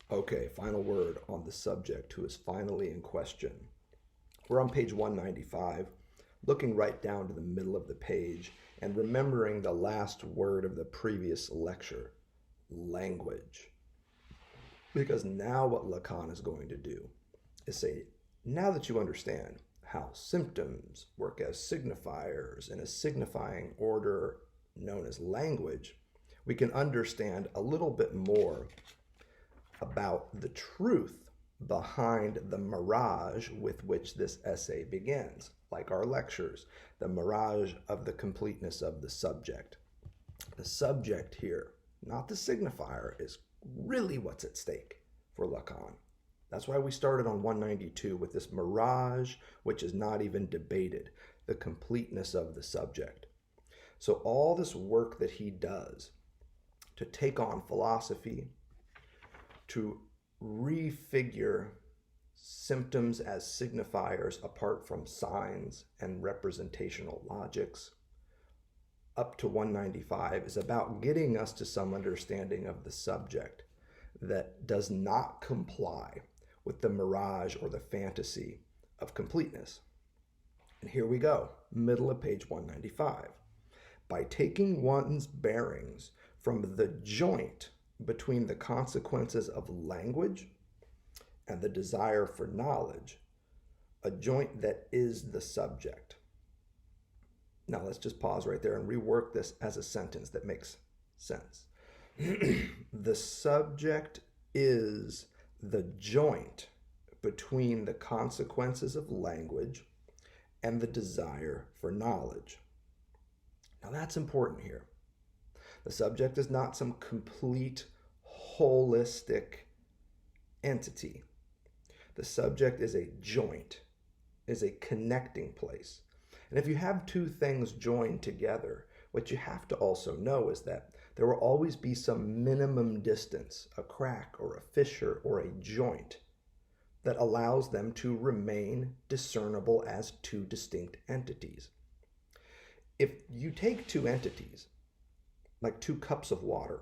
Okay, final word on the subject who is finally in question. We're on page 195, looking right down to the middle of the page and remembering the last word of the previous lecture, language. Because now what Lacan is going to do is say, now that you understand how symptoms work as signifiers in a signifying order known as language, we can understand a little bit more about the truth behind the mirage with which this essay begins, like our lectures, the mirage of the completeness of the subject. The subject here, not the signifier, is really what's at stake for Lacan. That's why we started on 192 with this mirage, which is not even debated, the completeness of the subject. So all this work that he does to take on philosophy, to refigure symptoms as signifiers apart from signs and representational logics, up to 195 is about getting us to some understanding of the subject that does not comply with the mirage or the fantasy of completeness. And here we go, middle of page 195. By taking one's bearings from the joint between the consequences of language and the desire for knowledge, a joint that is the subject. Now let's just pause right there and rework this as a sentence that makes sense. The subject is the joint between the consequences of language and the desire for knowledge. Now that's important here. The subject is not some complete, holistic entity. The subject is a joint, is a connecting place. And if you have two things joined together, what you have to also know is that there will always be some minimum distance, a crack or a fissure or a joint, that allows them to remain discernible as two distinct entities. If you take two entities, like 2 cups of water,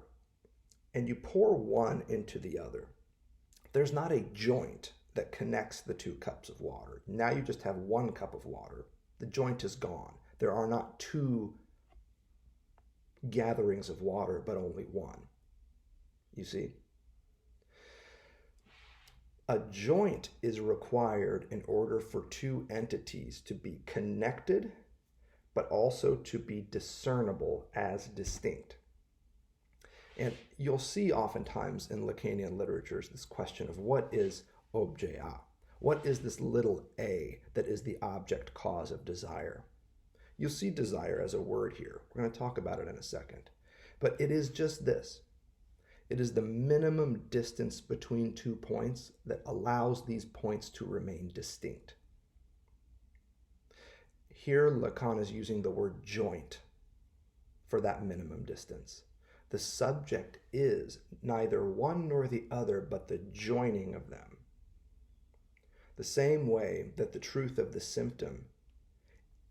and you pour one into the other, there's not a joint that connects the 2 cups of water. Now you just have 1 cup of water. The joint is gone. There are not 2 gatherings of water, but only 1. You see? A joint is required in order for 2 entities to be connected, but also to be discernible as distinct. And you'll see oftentimes in Lacanian literatures this question of what is objet A? What is this little a that is the object cause of desire? You'll see desire as a word here. We're going to talk about it in a second. But it is just this. It is the minimum distance between 2 points that allows these points to remain distinct. Here, Lacan is using the word joint for that minimum distance. The subject is neither one nor the other, but the joining of them. The same way that the truth of the symptom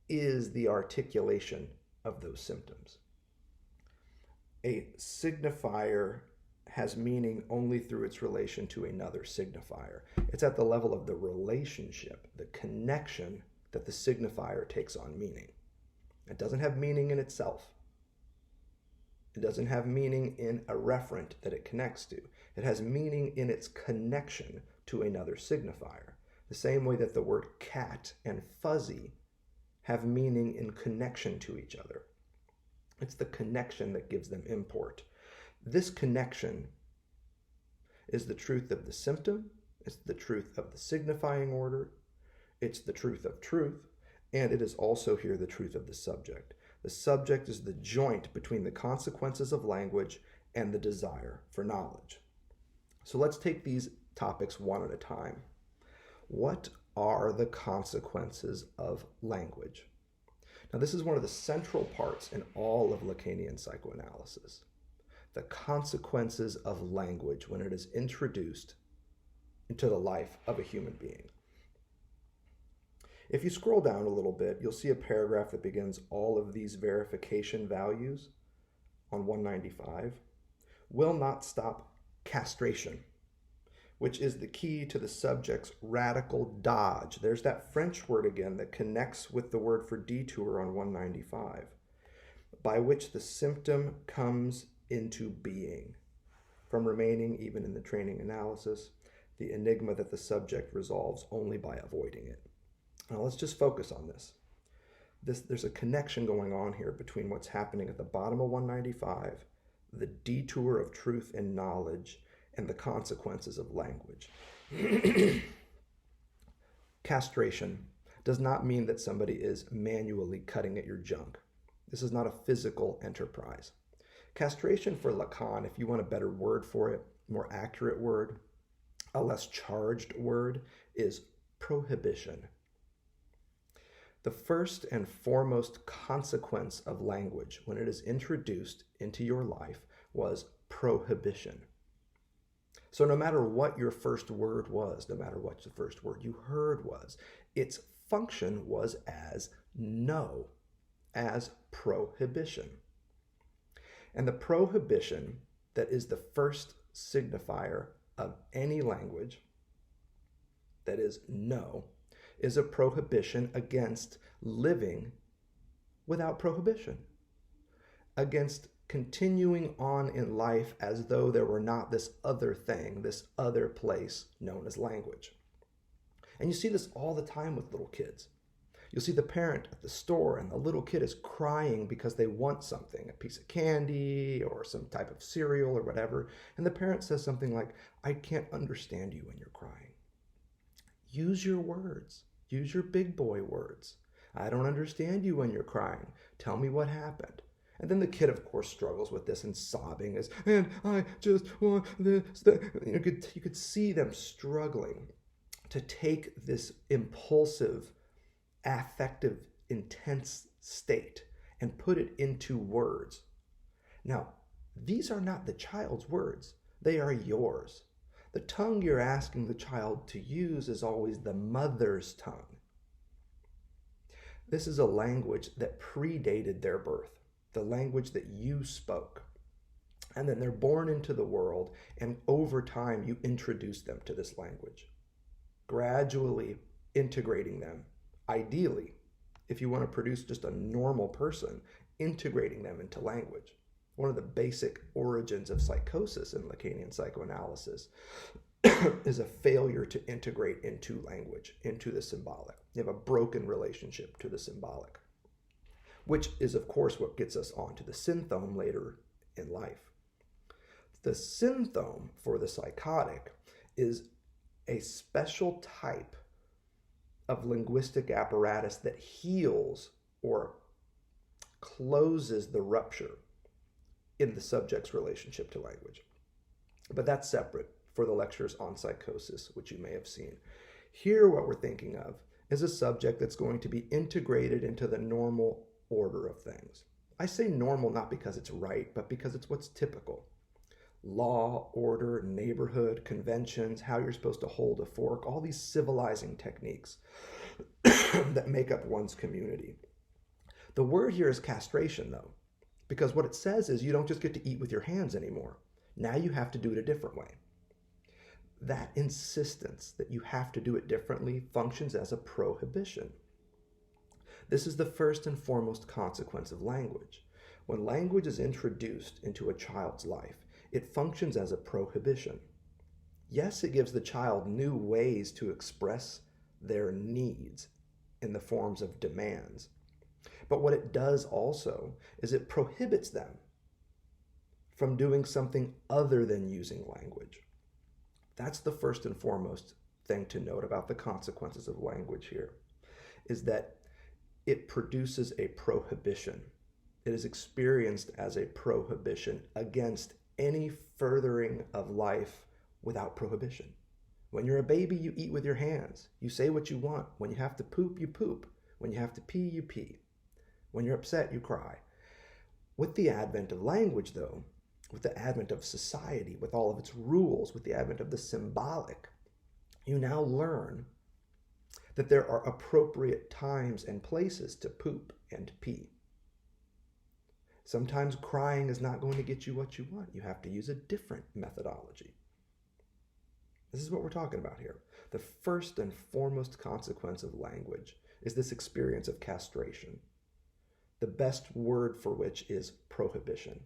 is the articulation of those symptoms. A signifier has meaning only through its relation to another signifier. It's at the level of the relationship, the connection, that the signifier takes on meaning. It doesn't have meaning in itself. It doesn't have meaning in a referent that it connects to. It has meaning in its connection to another signifier. The same way that the word cat and fuzzy have meaning in connection to each other. It's the connection that gives them import. This connection is the truth of the symptom, it's the truth of the signifying order, it's the truth of truth, and it is also here the truth of the subject. The subject is the joint between the consequences of language and the desire for knowledge. So let's take these topics one at a time. What are the consequences of language? Now, this is one of the central parts in all of Lacanian psychoanalysis. The consequences of language when it is introduced into the life of a human being. If you scroll down a little bit, you'll see a paragraph that begins all of these verification values on 195 will not stop castration. which is the key to the subject's radical dodge. There's that French word again that connects with the word for detour on 195, by which the symptom comes into being, from remaining even in the training analysis, the enigma that the subject resolves only by avoiding it. Now let's just focus on this. There's a connection going on here between what's happening at the bottom of 195, the detour of truth and knowledge, and the consequences of language. Castration does not mean that somebody is manually cutting at your junk. This is not a physical enterprise. Castration for Lacan, if you want a better word for it, more accurate word, a less charged word, is prohibition. The first and foremost consequence of language when it is introduced into your life was prohibition. So no matter what your first word was, no matter what the first word you heard was, its function was as no, as prohibition. And the prohibition that is the first signifier of any language, that is no, is a prohibition against living without prohibition, against continuing on in life as though there were not this other thing, this other place known as language. And you see this all the time with little kids. You'll see the parent at the store and the little kid is crying because they want something, a piece of candy or some type of cereal or whatever. And the parent says something like, "I can't understand you when you're crying." Use your words. Use your big boy words. "I don't understand you when you're crying. Tell me what happened." And then the kid, of course, struggles with this and sobbing is, "And I just want this." You could see them struggling to take this impulsive, affective, intense state and put it into words. Now, these are not the child's words. They are yours. The tongue you're asking the child to use is always the mother's tongue. This is a language that predated their birth, the language that you spoke. And then they're born into the world, and over time you introduce them to this language, gradually integrating them. Ideally, if you want to produce just a normal person, integrating them into language. One of the basic origins of psychosis in Lacanian psychoanalysis is a failure to integrate into language, into the symbolic. You have a broken relationship to the symbolic, which is, of course, what gets us onto the synthome later in life. The synthome for the psychotic is a special type of linguistic apparatus that heals or closes the rupture in the subject's relationship to language. But that's separate for the lectures on psychosis, which you may have seen. Here, what we're thinking of is a subject that's going to be integrated into the normal order of things. I say normal not because it's right, but because it's what's typical. Law, order, neighborhood, conventions, how you're supposed to hold a fork, all these civilizing techniques that make up one's community. The word here is castration, though, because what it says is you don't just get to eat with your hands anymore. Now you have to do it a different way. That insistence that you have to do it differently functions as a prohibition. This is the first and foremost consequence of language. When language is introduced into a child's life, it functions as a prohibition. Yes, it gives the child new ways to express their needs in the forms of demands. But what it does also is it prohibits them from doing something other than using language. That's the first and foremost thing to note about the consequences of language here, is that it produces a prohibition. It is experienced as a prohibition against any furthering of life without prohibition. When you're a baby, you eat with your hands. You say what you want. When you have to poop, you poop. When you have to pee, you pee. When you're upset, you cry. With the advent of language, though, with the advent of society, with all of its rules, with the advent of the symbolic, you now learn that there are appropriate times and places to poop and pee. Sometimes crying is not going to get you what you want. You have to use a different methodology. This is what we're talking about here. The first and foremost consequence of language is this experience of castration. The best word for which is prohibition,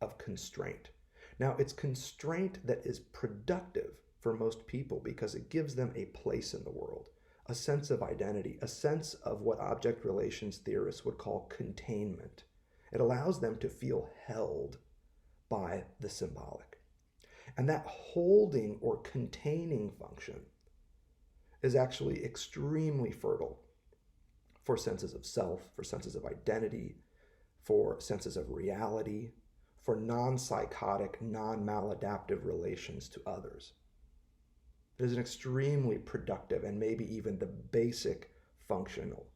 of constraint. Now, it's constraint that is productive for most people because it gives them a place in the world, a sense of identity, a sense of what object relations theorists would call containment. It allows them to feel held by the symbolic. And that holding or containing function is actually extremely fertile for senses of self, for senses of identity, for senses of reality, for non-psychotic, non-maladaptive relations to others. It is an extremely productive and maybe even the basic functional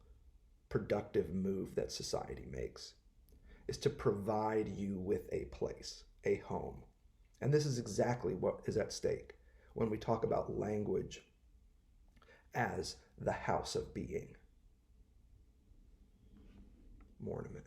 productive move that society makes, is to provide you with a place, a home. And this is exactly what is at stake when we talk about language as the house of being. More in a minute.